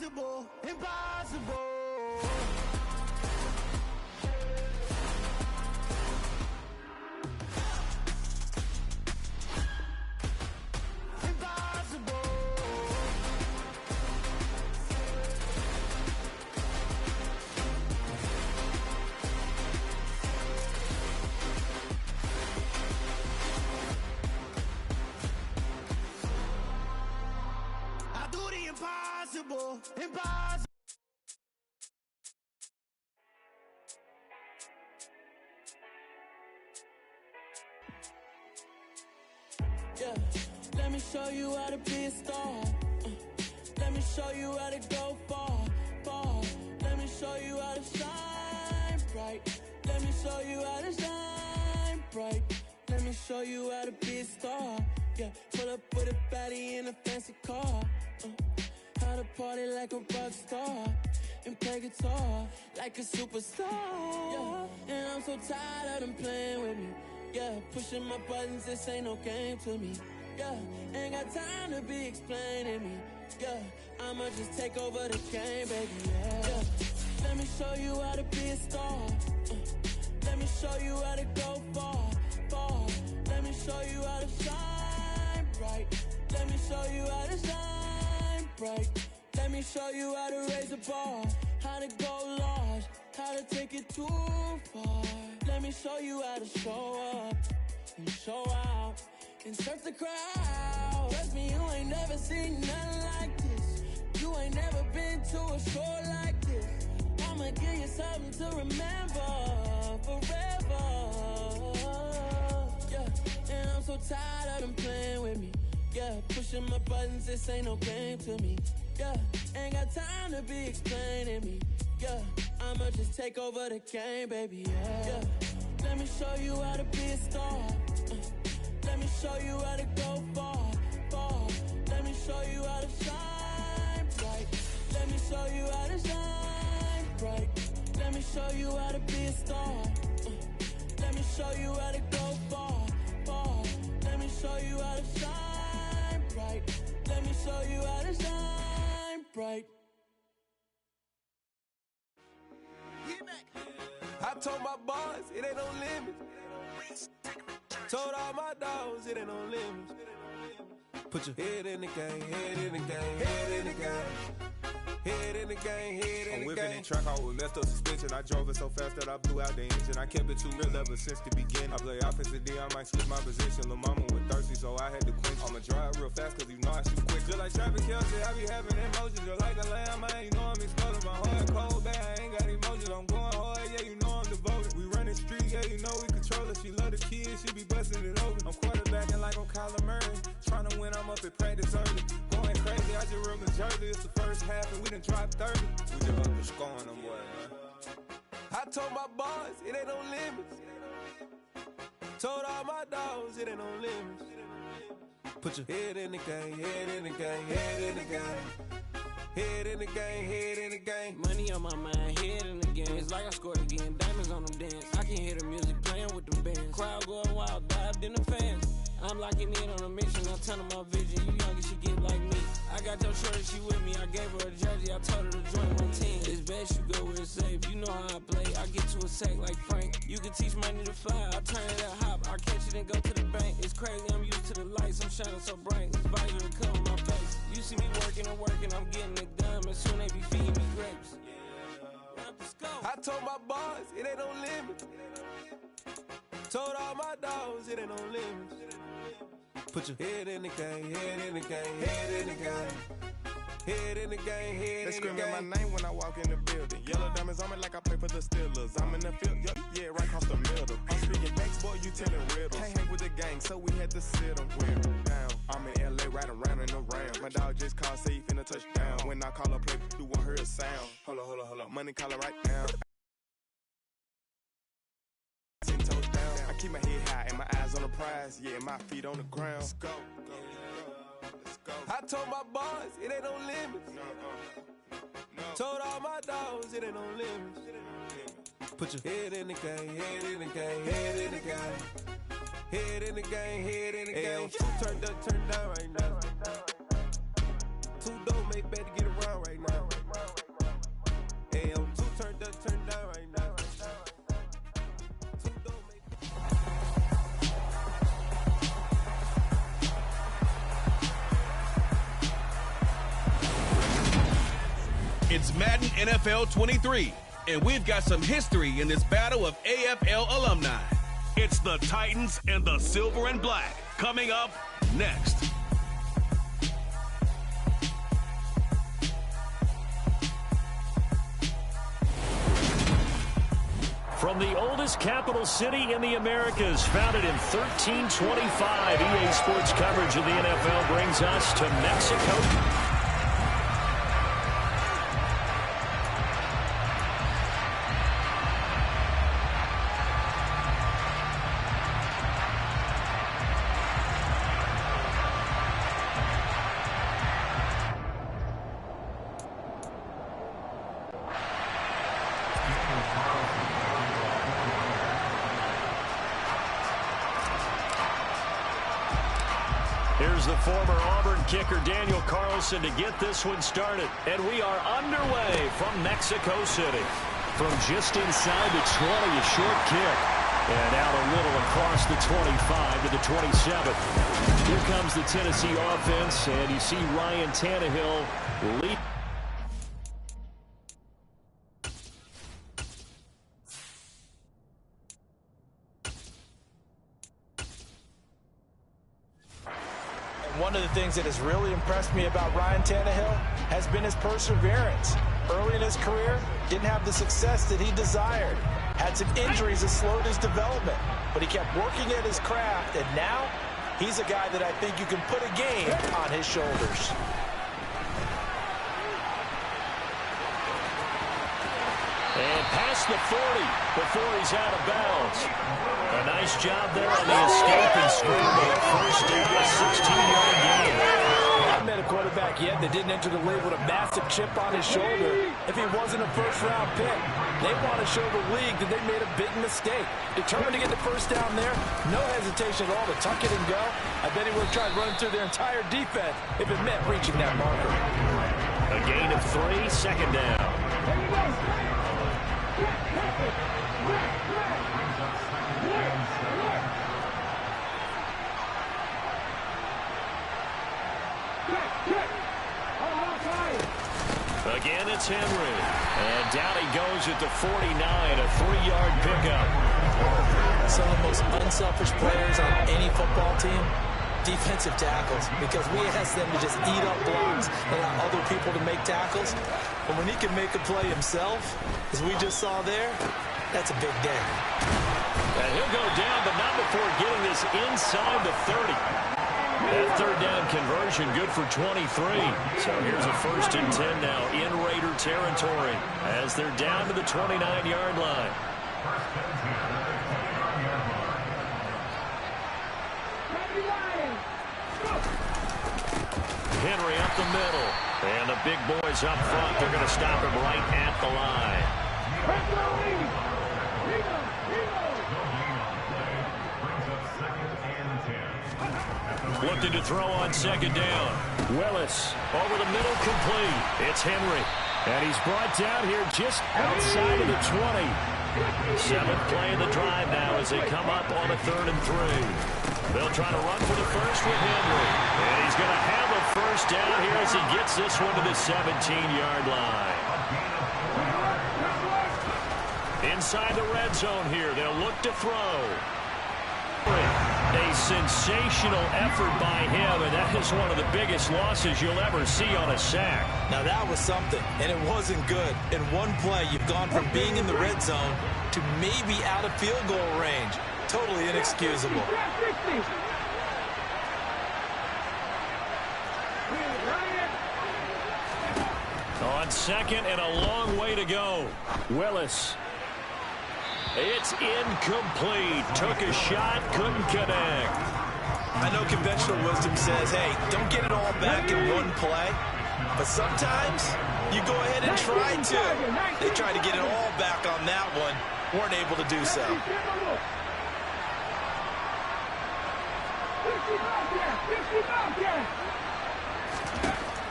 impossible, impossible. Impossible, impossible. Yeah, let me show you how to be a star. Let me show you how to go far, far. Let me show you how to shine bright. Let me show you how to shine bright. Let me show you how to be a star. Yeah, pull up with a baddie in a fancy car. How to party like a rock star and play guitar like a superstar. Yeah, and I'm so tired of them playing with me. Yeah, pushing my buttons, this ain't no game to me. Yeah, ain't got time to be explaining me. Yeah, I'ma just take over the game, baby. Yeah, let me show you how to be a star. Let me show you how to go far, far. Let me show you how to shine bright. Let me show you how to shine bright. Let me show you how to raise the bar, how to go large, how to take it too far. Let me show you how to show up and show out and surf the crowd. Trust me, you ain't never seen nothing like this. You ain't never been to a show like this. I'ma give you something to remember forever. Yeah, and I'm so tired of them playing with me. Yeah, pushing my buttons, this ain't no game to me. Yeah, ain't got time to be explaining me. Yeah, I'ma just take over the game, baby. Yeah, let me show you how to be a star. Let me show you how to go far, far. Let me show you how to shine bright. Let me show you how to shine bright. Let me show you how to be a star. Let me show you how to go far, far. Let me show you how to shine bright. Let me show you how to shine bright. I told my boys it ain't no limits. Told all my dogs it ain't no limits. Put your head in the game, head in the game, head in the game. Head in the game, head in the game. I'm whipping and track out with messed up suspension. I drove it so fast that I blew out the engine. I kept it too real ever since the beginning. I play offensive D, I might switch my position. Lil' mama was thirsty, so I had to quench. I'ma drive real fast, cause you know I shoot quick. Just like Travis Kelce, I be having emotions. Just like a lamb, man, you know I'm exploding. My heart cold, bad, I ain't got emotions. I'm going hard, yeah, you know I'm devoted. We running street, yeah, you know we control it. She love the kids, she be busting it open. I'm quarterbacking like I'm Kyler Murray. Trying to win, I'm up at practice early. Going crazy, I just real the jersey. It's the first half and we done dropped 30. We just up and scoring them, boy, man. I told my boys it ain't no limits. Told all my dogs it ain't no limits. Put your head in the game, head in the game, head in the game. Head in the game, head in the game. Money on my mind, head in the game. It's like I scored again, diamonds on them dance. I can hear the music playing with them bands. Crowd going wild, dived in the fans. I'm locking in on a mission, I'm telling my vision. You young, she get like me. I got your shorty, she with me. I gave her a jersey, I told her to join my team. It's best you go where it's safe. You know how I play. I get to a sack like Frank. You can teach money to fly. I turn it up hop. I catch it and go to the bank. It's crazy, I'm used to the lights. I'm shining so bright. This visor to cover my face. You see me working and working, I'm getting it done. And soon they be feeding me grapes. I told my boys it ain't no limits. Told all my dogs it ain't no limits. Put your head in the game, head in the game, head in the game. Head in the game, head they in the game. They screaming my name when I walk in the building. Yellow diamonds on me like I play for the Steelers. I'm in the field, yeah, right across the middle. I'm speaking facts, boy, you telling riddles. Can't hang with the gang, so we had to sit them down. I'm in LA, riding around in the ram. My dog just called, say he finna touch down. When I call a play, you won't hear a sound. Hold up, money calling right now. I keep my head high and my eyes on the prize. Yeah, my feet on the ground. Let's go. I told my boys it ain't no limits. Told all my dogs it ain't no limits. Put your head in the game, head in the game, head in the game. Head in the game, head in the game. Turned up, turned down right now. Too dope, make better get around right now. It's Madden NFL 23, and we've got some history in this battle of AFL alumni. It's the Titans and the Silver and Black coming up next. From the oldest capital city in the Americas, founded in 1325, EA Sports coverage of the NFL brings us to Mexico. Here's the former Auburn kicker Daniel Carlson to get this one started. And we are underway from Mexico City. From just inside the 20, a short kick. And out a little across the 25 to the 27. Here comes the Tennessee offense, and you see Ryan Tannehill lead. One of the things that has really impressed me about Ryan Tannehill has been his perseverance. Early in his career, didn't have the success that he desired. Had some injuries that slowed his development, but he kept working at his craft, and now he's a guy that I think you can put a game on his shoulders. And past the 40 before he's out of bounds. A nice job there on the escape and scramble. First down, a 16-yard gain. I've met a quarterback yet that didn't enter the league with a massive chip on his shoulder if he wasn't a first-round pick. They want to show the league that they made a big mistake. Determined to get the first down there, no hesitation at all to tuck it and go. I bet he would have tried running through their entire defense if it meant reaching that marker. A gain of 3, second down. Again, it's Henry. And down he goes at the 49, a 3-yard pickup. Some of the most unselfish players on any football team, defensive tackles, because we ask them to just eat up blocks and allow other people to make tackles. But when he can make a play himself, as we just saw there, that's a big day. And he'll go down, but not before getting this inside the 30. That third down conversion good for 23. So here's a 1st and 10 now in Raider territory as they're down to the 29-yard line. Henry up the middle. And the big boys up front. They're going to stop him right at the line. Looking to throw on 2nd down. Willis over the middle, complete. It's Henry. And he's brought down here just outside of the 20. 7th play of the drive now as they come up on a 3rd and 3. They'll try to run for the first with Henry. And he's going to have a first down here as he gets this one to the 17-yard line. Inside the red zone here. They'll look to throw. A sensational effort by him, and that is one of the biggest losses you'll ever see on a sack. Now that was something, and it wasn't good. In one play, you've gone from being in the red zone to maybe out of field goal range. Totally inexcusable. On 2nd and a long way to go. Willis. It's incomplete. Took a shot, couldn't connect. I know conventional wisdom says, hey, don't get it all back in one play. But sometimes you go ahead and try to. They tried to get it all back on that one. Weren't able to do so.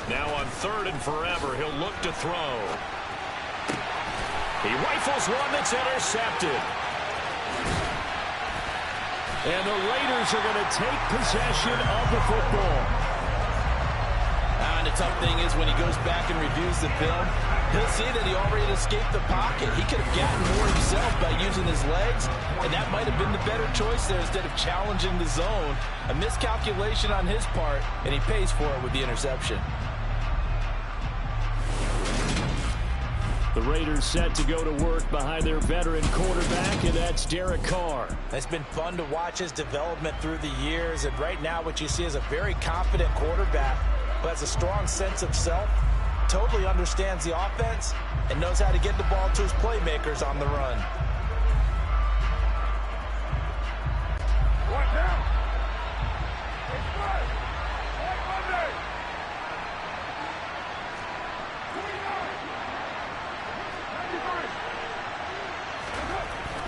Now on 3rd and forever, he'll look to throw. He rifles one that's intercepted. And the Raiders are going to take possession of the football. the tough thing is when he goes back and reviews the film, he'll see that he already escaped the pocket. He could have gotten more himself by using his legs, and that might have been the better choice there instead of challenging the zone. A miscalculation on his part, and he pays for it with the interception. The Raiders set to go to work behind their veteran quarterback, and that's Derek Carr. It's been fun to watch his development through the years, and right now what you see is a very confident quarterback who has a strong sense of self, totally understands the offense, and knows how to get the ball to his playmakers on the run. Right now.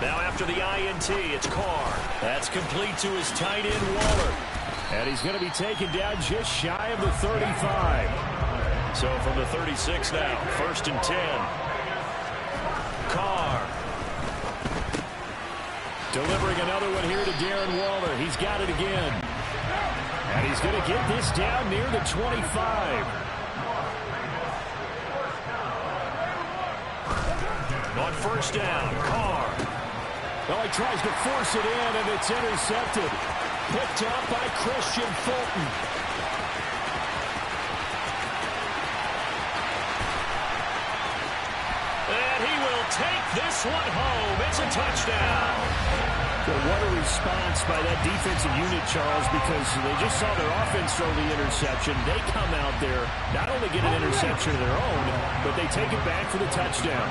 Now after the INT, it's Carr. That's complete to his tight end, Waller. And he's going to be taken down just shy of the 35. So from the 36 now, 1st and 10. Carr. Delivering another one here to Darren Waller. He's got it again. And he's going to get this down near the 25. On 1st down, Carr. Well, he tries to force it in, and it's intercepted. Picked up by Christian Fulton. And he will take this one home. It's a touchdown. So what a response by that defensive unit, Charles, because they just saw their offense throw the interception. They come out there, not only get an interception of their own, but they take it back for the touchdown.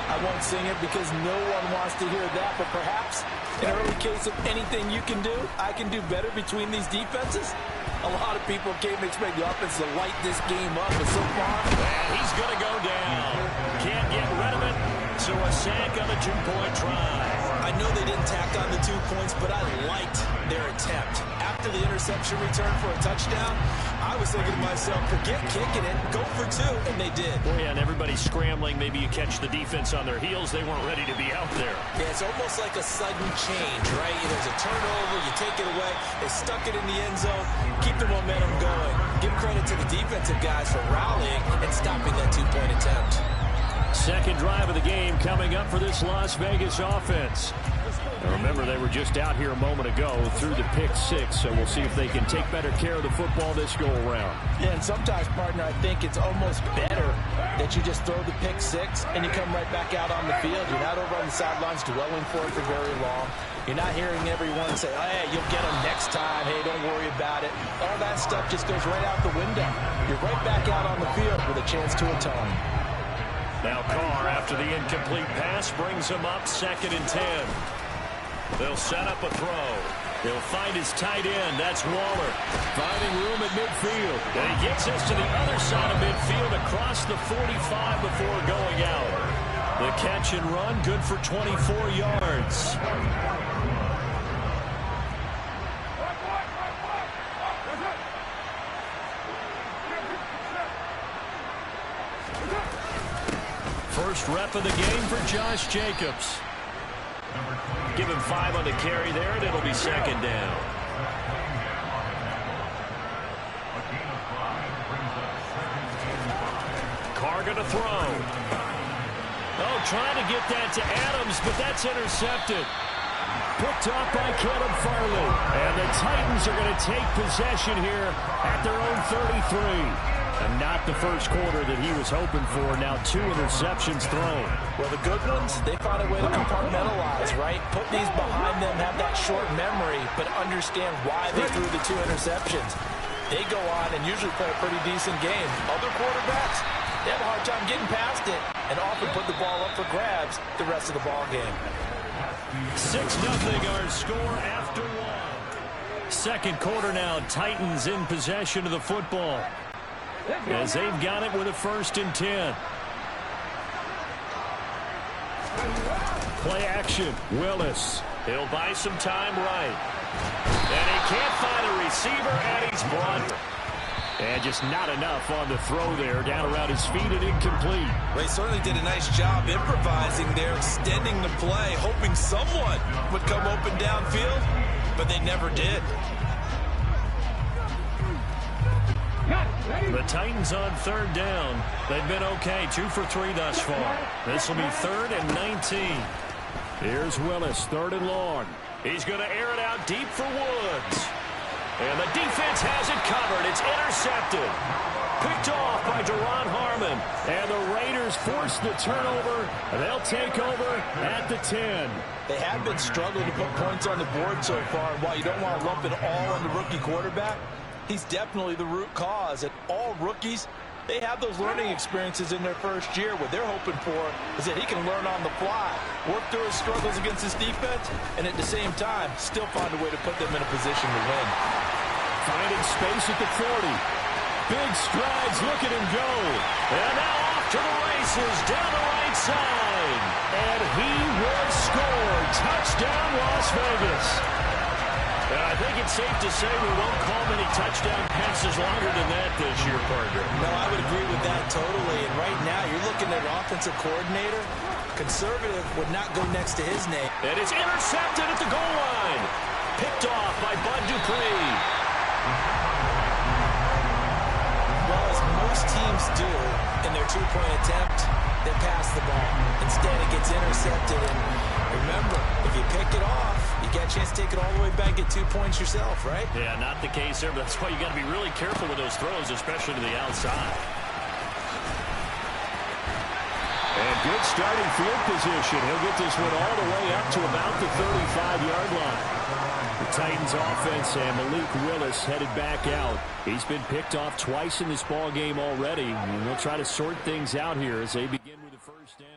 I won't sing it because no one wants to hear that, but perhaps an early case of anything you can do, I can do better between these defenses. A lot of people came expect the offense to light this game up, but so far, and he's going to go down. Can't get rid of it, so a sack on the two-point try. I know they didn't tack on the 2 points, but I liked their attempt. After the interception return for a touchdown, I was thinking to myself, forget kicking it, go for 2, and they did. Well, yeah, and everybody's scrambling. Maybe you catch the defense on their heels. They weren't ready to be out there. Yeah, it's almost like a sudden change, right? There's a turnover, you take it away, they stuck it in the end zone, keep the momentum going. Give credit to the defensive guys for rallying and stopping that 2-point attempt. Second drive of the game coming up for this Las Vegas offense. Now remember, they were just out here a moment ago through the pick 6, so we'll see if they can take better care of the football this go-around. Yeah, and sometimes, partner, I think it's almost better that you just throw the pick 6 and you come right back out on the field. You're not over on the sidelines dwelling for it for very long. You're not hearing everyone say, oh, hey, you'll get them next time. Hey, don't worry about it. All that stuff just goes right out the window. You're right back out on the field with a chance to atone. Now Carr, after the incomplete pass, brings him up 2nd and 10. They'll set up a throw. He'll find his tight end. That's Waller. Finding room at midfield. And he gets us to the other side of midfield across the 45 before going out. The catch and run, good for 24 yards. First rep of the game for Josh Jacobs. Give him 5 on the carry there, and it'll be 2nd down. Carr going to throw. Oh, trying to get that to Adams, but that's intercepted. Picked off by Caleb Farley. And the Titans are going to take possession here at their own 33. And not the first quarter that he was hoping for. Now 2 interceptions thrown. Well, the good ones, they found a way to compartmentalize, right? Put these behind them, have that short memory, but understand why they threw the 2 interceptions. They go on and usually play a pretty decent game. Other quarterbacks, they have a hard time getting past it and often put the ball up for grabs the rest of the ball game. 6-0 our score after 1. Second quarter now, Titans in possession of the football, as they've got it with a 1st and 10. Play action. Willis. He'll buy some time right. And he can't find a receiver, and he's brought. And just not enough on the throw there. Down around his feet and incomplete. Well, he certainly did a nice job improvising there, extending the play, hoping someone would come open downfield, but they never did. The Titans on third down. They've been okay, 2 for 3 thus far. This will be 3rd and 19. Here's Willis, 3rd and long. He's going to air it out deep for Woods. And the defense has it covered. It's intercepted. Picked off by Duron Harmon. And the Raiders force the turnover. They'll take over at the 10. They have been struggling to put points on the board so far. And while you don't want to lump it all on the rookie quarterback, he's definitely the root cause. And all rookies, they have those learning experiences in their first year. What they're hoping for is that he can learn on the fly, work through his struggles against his defense, and at the same time, still find a way to put them in a position to win. Finding space at the 40. Big strides, look at him go. And now off to the races, down the right side. And he will score. Touchdown, Las Vegas. And I think it's safe to say we won't call many touchdown passes longer than that this year, partner. No, I would agree with that totally. And right now, you're looking at an offensive coordinator. Conservative would not go next to his name. And it's intercepted at the goal line. Picked off by Bud Dupree. Well, as most teams do in their two-point attempt, they pass the ball. Instead, it gets intercepted. And remember, if you pick it off, you get a chance to take it all the way back, get 2 points yourself, right? Yeah, not the case there, but that's why you got to be really careful with those throws, especially to the outside. And good starting field position. He'll get this one all the way up to about the 35-yard line. The Titans offense and Malik Willis headed back out. He's been picked off twice in this ball game already, and they'll try to sort things out here as they begin with the first down.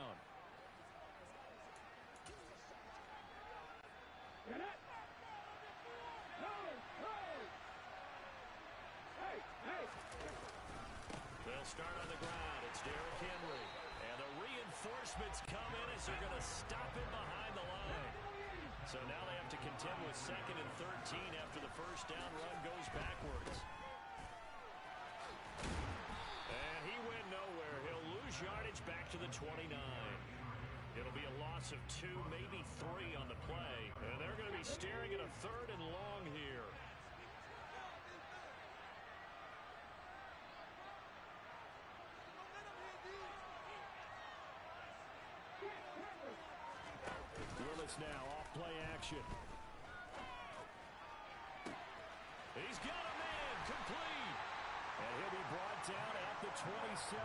They'll start on the ground. It's Derrick Henry. And the reinforcements come in as they're going to stop him behind the line. So now they have to contend with 2nd and 13 after the first down run goes backwards. And he went nowhere. He'll lose yardage back to the 29. It'll be a loss of 2, maybe 3 on the play. And they're going to be staring at a 3rd and long here. Willis now off play action. He's got a man complete. And he'll be brought down at the 27.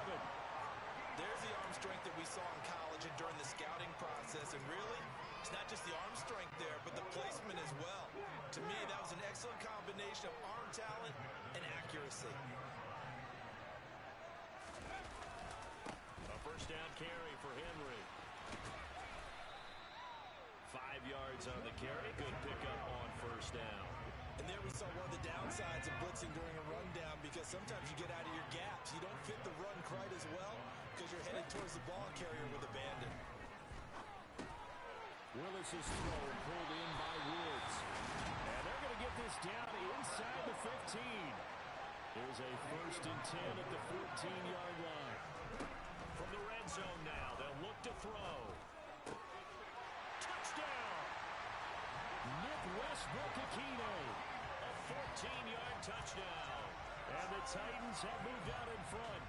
There's the arm strength that we saw in college and during the scouting process. And really, it's not just the arm strength there, but the placement as well. To me, that was an excellent combination of arm talent and accuracy. A first down carry for Henry. 5 yards on the carry. Good pickup on first down. And there we saw one of the downsides of blitzing during a rundown, because sometimes you get out of your gaps. You don't fit the run quite as well because you're headed towards the ball carrier with abandon. Willis's throw pulled in by Woods. And they're going to get this down inside the 15. Here's a 1st and 10 at the 14-yard line. From the red zone now, they'll look to throw. Touchdown! Nick Westbrook-Ikhine. A 14-yard touchdown. And the Titans have moved out in front.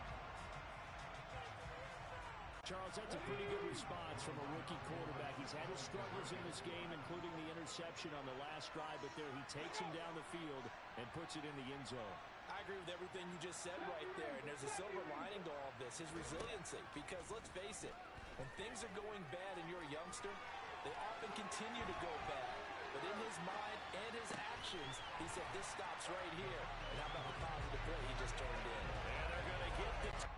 Charles, that's a pretty good response from a rookie quarterback. He's had his struggles in this game, including the interception on the last drive, but there he takes him down the field and puts it in the end zone. I agree with everything you just said right there, and there's a silver lining to all of this, his resiliency, because let's face it, when things are going bad and you're a youngster, they often continue to go bad. But in his mind and his actions, he said, this stops right here. And how about the positive play he just turned in? And they're going to get the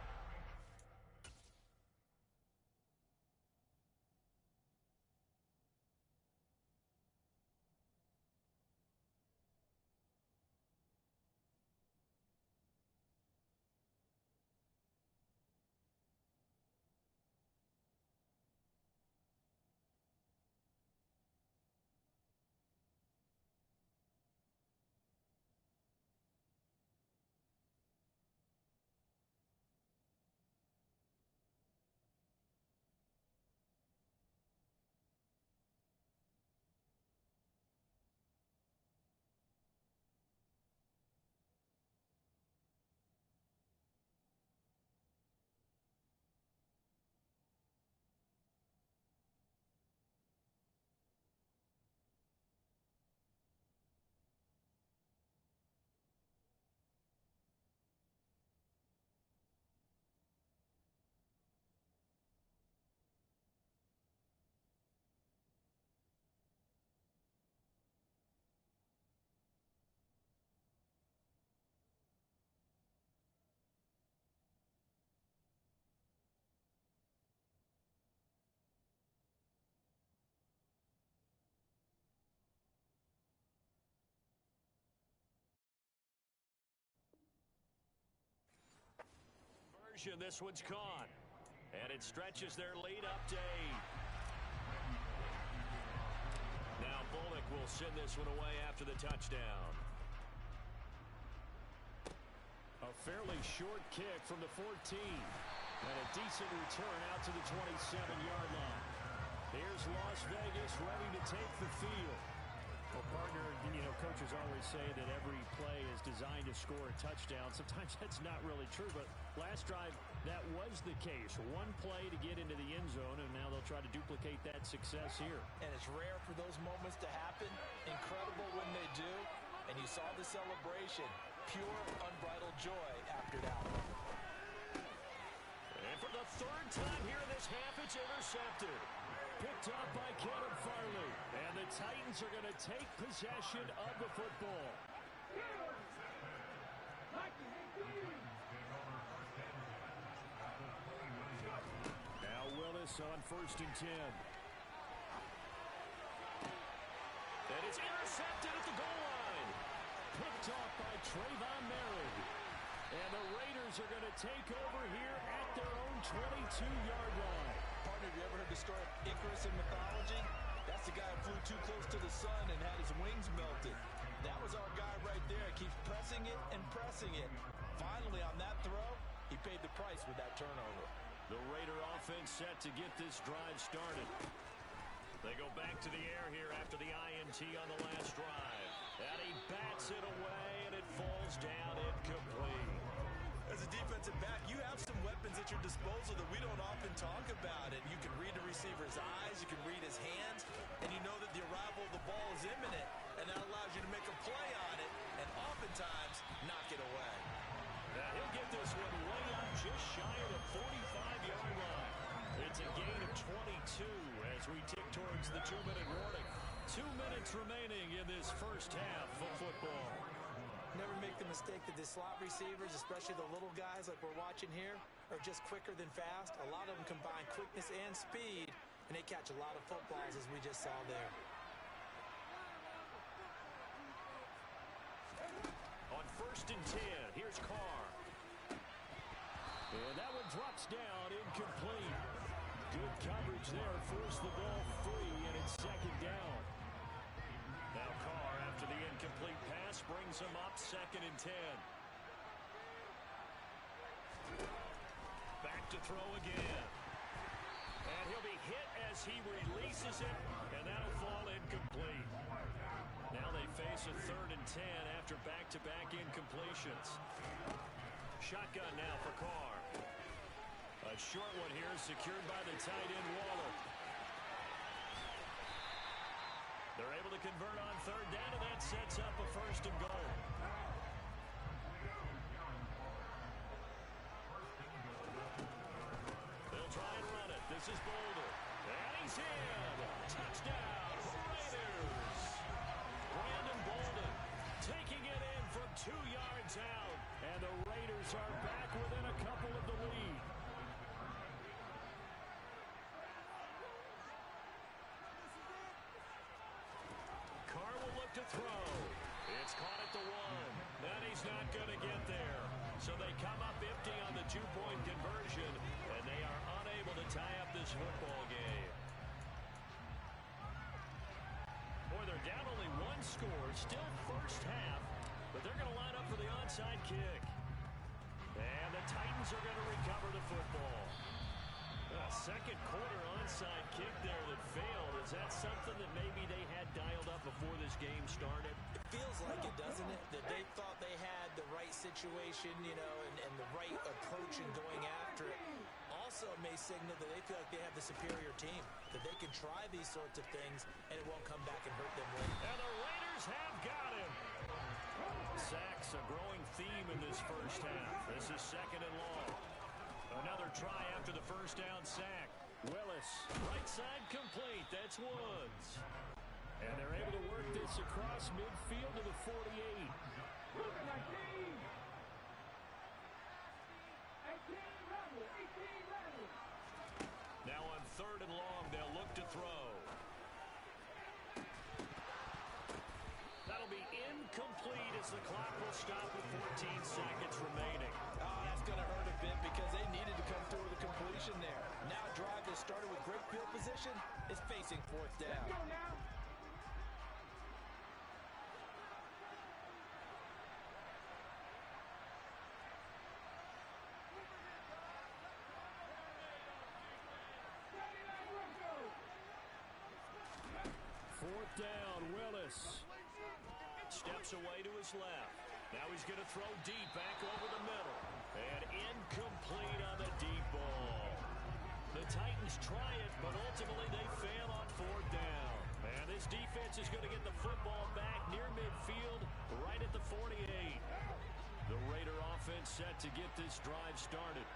conversion. This one's caught. And it stretches their lead up to 8. Now Bullock will send this one away after the touchdown. A fairly short kick from the 14. And a decent return out to the 27-yard line. Here's Las Vegas ready to take the field. Well, partner, coaches always say that every play is designed to score a touchdown. Sometimes that's not really true, but last drive, that was the case. One play to get into the end zone, and now they'll try to duplicate that success here. And it's rare for those moments to happen. Incredible when they do. And you saw the celebration. Pure, unbridled joy after that one. And for the third time here in this half, it's intercepted. Picked up by Caleb Farley. And the Titans are going to take possession of the football. Now Willis on 1st and 10. And it's intercepted at the goal line. Picked off by Trayvon Merritt. And the Raiders are going to take over here at their own 22-yard line. Partner, have you ever heard the story of Icarus in mythology? That's the guy who flew too close to the sun and had his wings melted. That was our guy right there. Keeps pressing it and pressing it. Finally, on that throw, he paid the price with that turnover. The Raider offense set to get this drive started. They go back to the air here after the INT on the last drive. And he bats it away, and it falls down incomplete. As a defensive back, you have some weapons at your disposal that we don't often talk about. And you can read the receiver's eyes, you can read his hands, and you know that the arrival of the ball is imminent. And that allows you to make a play on it, and oftentimes knock it away. Now he'll get this one way up just shy of the 45-yard line. It's a gain of 22 as we tick towards the 2-minute warning. 2 minutes remaining in this first half of football. Never make the mistake that the slot receivers, especially the little guys like we're watching here, are just quicker than fast. A lot of them combine quickness and speed, and they catch a lot of footballs as we just saw there. On 1st and 10, here's Carr. And that one drops down, incomplete. Good coverage there, forced the ball free, and it's 2nd down. Now Carr, after the incomplete pass, brings him up 2nd and 10. Back to throw again. And he'll be hit as he releases it, and that'll fall incomplete. Now they face a 3rd and 10 after back-to-back incompletions. Shotgun now for Carr. A short one here secured by the tight end Waller. They're able to convert on 3rd down, and that sets up a 1st and goal. They'll try and run it. This is Boulder. And he's in. Touchdown, Raiders. Brandon Bolden taking it in from 2 yards out. And the Raiders are back within a couple of the lead. Carr will look to throw. It's caught at the 1. Then he's not going to get there. So they come up empty on the 2-point conversion, and they are unable to tie up this football game. Boy, they're down only 1 score, still first half, but they're going to line up for the onside kick. And the Titans are going to recover the football. A 2nd quarter onside kick there that failed. Is that something that maybe they had dialed up before this game started? It feels like it, doesn't it? That they thought they had the right situation, and the right approach in going after it. Also may signal that they feel like they have the superior team, that they can try these sorts of things, and it won't come back and hurt them later. And the Raiders have got him. Sacks a growing theme in this first half. This is 2nd and long. Another try after the first down sack. Willis, right side complete. That's Woods. And they're able to work this across midfield to the 48. Now on 3rd and long, they'll look to throw. That'll be incomplete as the clock will stop with 14 seconds remaining. Oh, that's going to hurt a bit because they connection there. Now a drive that started with great field position is facing fourth down. Let's go now. Fourth down, Willis. Steps away to his left. Now he's going to throw deep back over the middle. And incomplete on the deep ball. The Titans try it, but ultimately they fail on fourth down. And this defense is going to get the football back near midfield, right at the 48. The Raider offense set to get this drive started.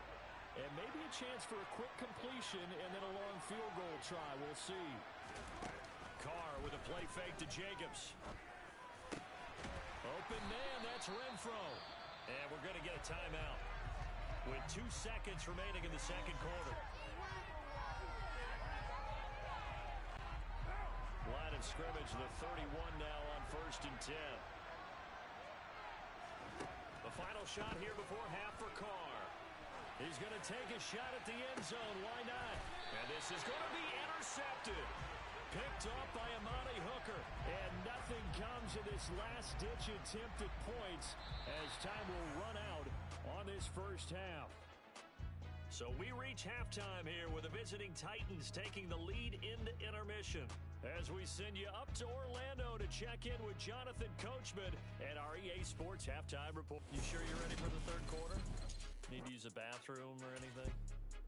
And maybe a chance for a quick completion and then a long field goal try. We'll see. Carr with a play fake to Jacobs. Open man, that's Renfro. And we're going to get a timeout with 2 seconds remaining in the second quarter. Line of scrimmage, the 31 now on 1st and 10. The final shot here before half for Carr. He's going to take a shot at the end zone. Why not? And this is going to be intercepted. Picked off by Amani Hooker. And nothing comes of this last-ditch attempt at points as time will run out on this first half. So we reach halftime here with the visiting Titans taking the lead into intermission. As we send you up to Orlando to check in with Jonathan Coachman at our EA Sports Halftime Report. You sure you're ready for the third quarter? Need to use a bathroom or anything?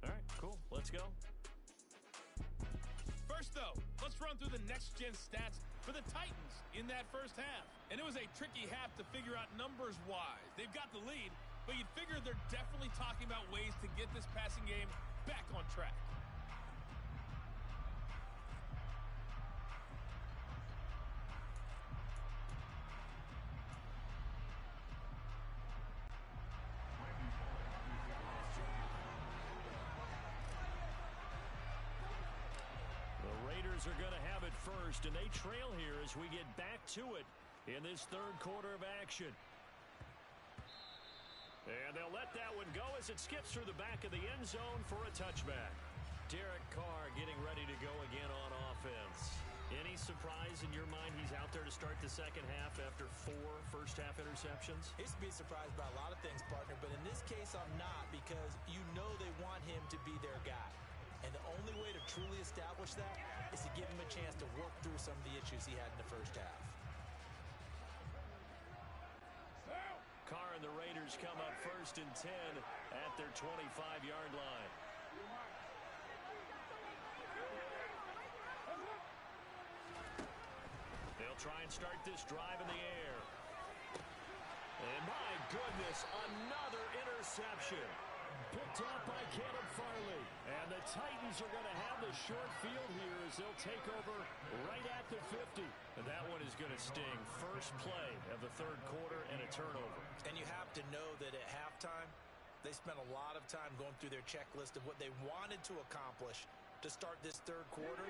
All right, cool. Let's go. First, though, let's run through the next-gen stats for the Titans in that first half. And it was a tricky half to figure out numbers-wise. They've got the lead, but you'd figure they're definitely talking about ways to get this passing game back on track. Are going to have it first, and they trail here as we get back to it in this third quarter of action. And they'll let that one go as it skips through the back of the end zone for a touchback. Derek Carr getting ready to go again on offense. Any surprise in your mind he's out there to start the second half after 4 first-half interceptions? He's to be surprised by a lot of things, partner, but in this case I'm not, because you know they want him to be their guy. And the only way to truly establish that is to give him a chance to work through some of the issues he had in the first half. Carr and the Raiders come up 1st and 10 at their 25-yard line. They'll try and start this drive in the air. And my goodness, another interception. Picked off by Caleb Farley. And the Titans are going to have the short field here as they'll take over right at the 50. And that one is going to sting. First play of the third quarter and a turnover. And you have to know that at halftime, they spent a lot of time going through their checklist of what they wanted to accomplish to start this third quarter.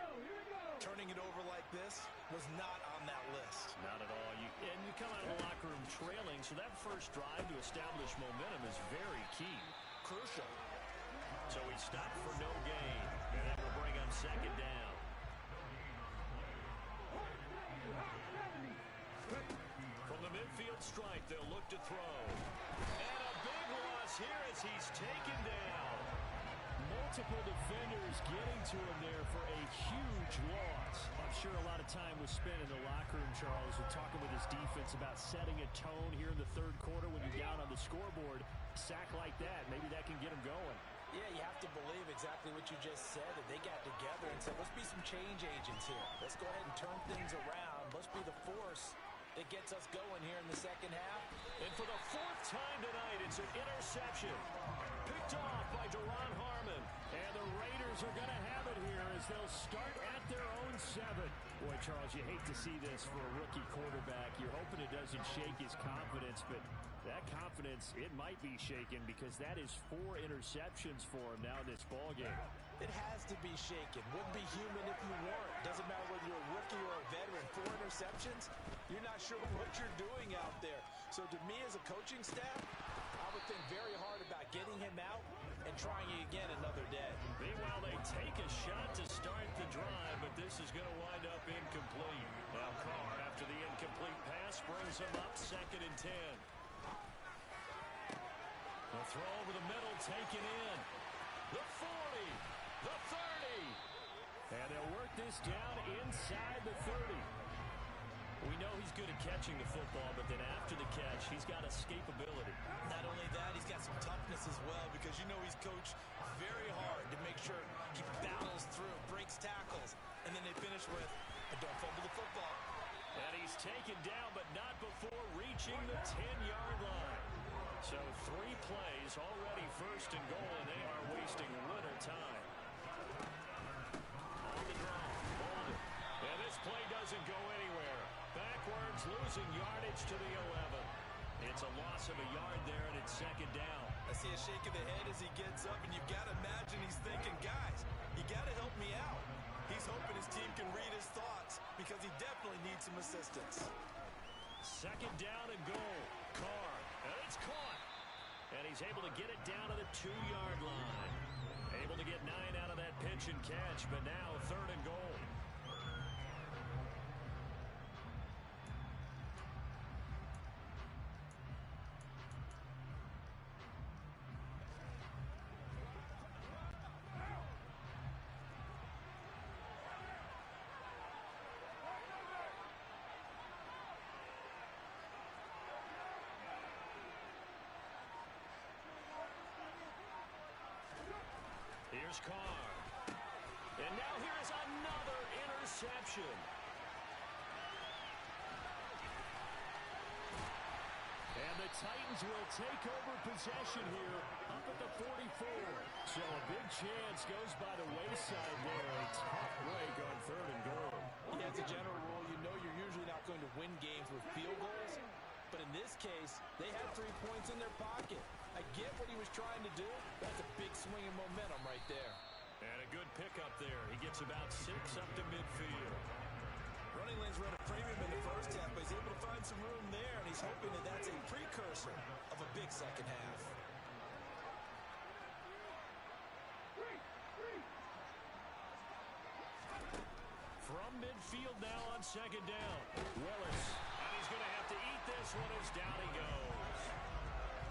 Turning it over like this was not on that list. Not at all. And you come out of the locker room trailing, so that first drive to establish momentum is very key. Crucial. So he stopped for no gain, and that will bring up second down. From the midfield strike, they'll look to throw. And a big loss here as he's taken down. Multiple defenders getting to him there for a huge loss. I'm sure a lot of time was spent in the locker room, Charles, with talking with his defense about setting a tone here in the third quarter when you're down on the scoreboard. Sack like that, maybe that can get him going. Yeah, you have to believe exactly what you just said, that they got together and said, let's be some change agents here. Let's go ahead and turn things around. Let's be the force that gets us going here in the second half. And for the 4th time tonight, it's an interception. Picked off by Duron Harmon. And the Raiders are going to have it here as they'll start at their own 7. Boy, Charles, you hate to see this for a rookie quarterback. You're hoping it doesn't shake his confidence, but that confidence, it might be shaken because that is 4 interceptions for him now in this ballgame. It has to be shaken. Wouldn't be human if you weren't. Doesn't matter whether you're a rookie or a veteran. 4 interceptions, you're not sure what you're doing out there. So to me as a coaching staff, I would think very hard about getting him out and trying it again another day. Meanwhile, they take a shot to start the drive, but this is going to wind up incomplete. Now Carr, after the incomplete pass, brings him up 2nd and 10. The throw over the middle, taken in. The 40, the 30. And they'll work this down inside the 30. We know he's good at catching the football, but then after the catch, he's got escapability. Not only that, he's got some toughness as well, because you know he's coached very hard to make sure he battles through, breaks tackles, and then they finish with a don't fumble the football. And he's taken down, but not before reaching the 10-yard line. So 3 plays, already 1st and goal, and they are wasting little time. On the draw, Bolden. And this play doesn't go anywhere. Backwards, losing yardage to the 11. It's a loss of a yard there, and it's 2nd down. I see a shake of the head as he gets up, and you've got to imagine he's thinking, guys, you got to help me out. He's hoping his team can read his thoughts because he definitely needs some assistance. 2nd down and goal. Carr, and it's caught. And he's able to get it down to the 2-yard line. Able to get 9 out of that pitch and catch, but now 3rd and goal. Here's Carr. And now here is another interception. And the Titans will take over possession here up at the 44. So a big chance goes by the wayside there. A tough break on 3rd and goal. Yeah, as a general rule, you know you're usually not going to win games with field goals. But in this case, they had 3 points in their pocket. I get what he was trying to do. That's a big swing in momentum right there. And a good pickup there. He gets about 6 up to midfield. Running lanes run a premium in the first half, but he's able to find some room there, and he's hoping that that's a precursor of a big second half. From midfield now on 2nd down. Willis. And he's going to have to eat this one as down he goes.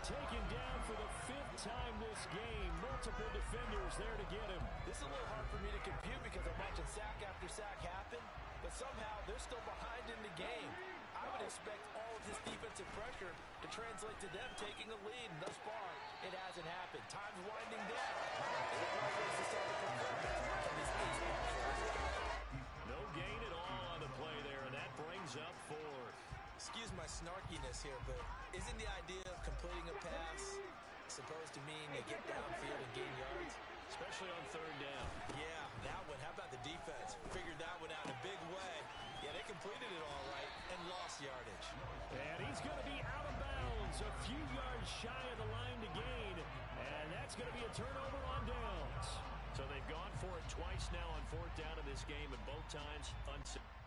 Taken down for the 5th time this game. Multiple defenders there to get him. This is a little hard for me to compute because I'm watching sack after sack happen, but somehow they're still behind in the game. I would expect all of this defensive pressure to translate to them taking a lead, and thus far, it hasn't happened. Time's winding down. No gain at all on the play there, and that brings up 4th. Excuse my snarkiness here, but isn't the idea of completing a pass supposed to mean they get downfield and gain yards? Especially on 3rd down. Yeah, that one. How about the defense? Figured that one out in a big way. Yeah, they completed it all right and lost yardage. And he's going to be out of bounds, a few yards shy of the line to gain, and that's going to be a turnover on downs. So they've gone for it twice now on 4th down in this game, and both times unsuccessful.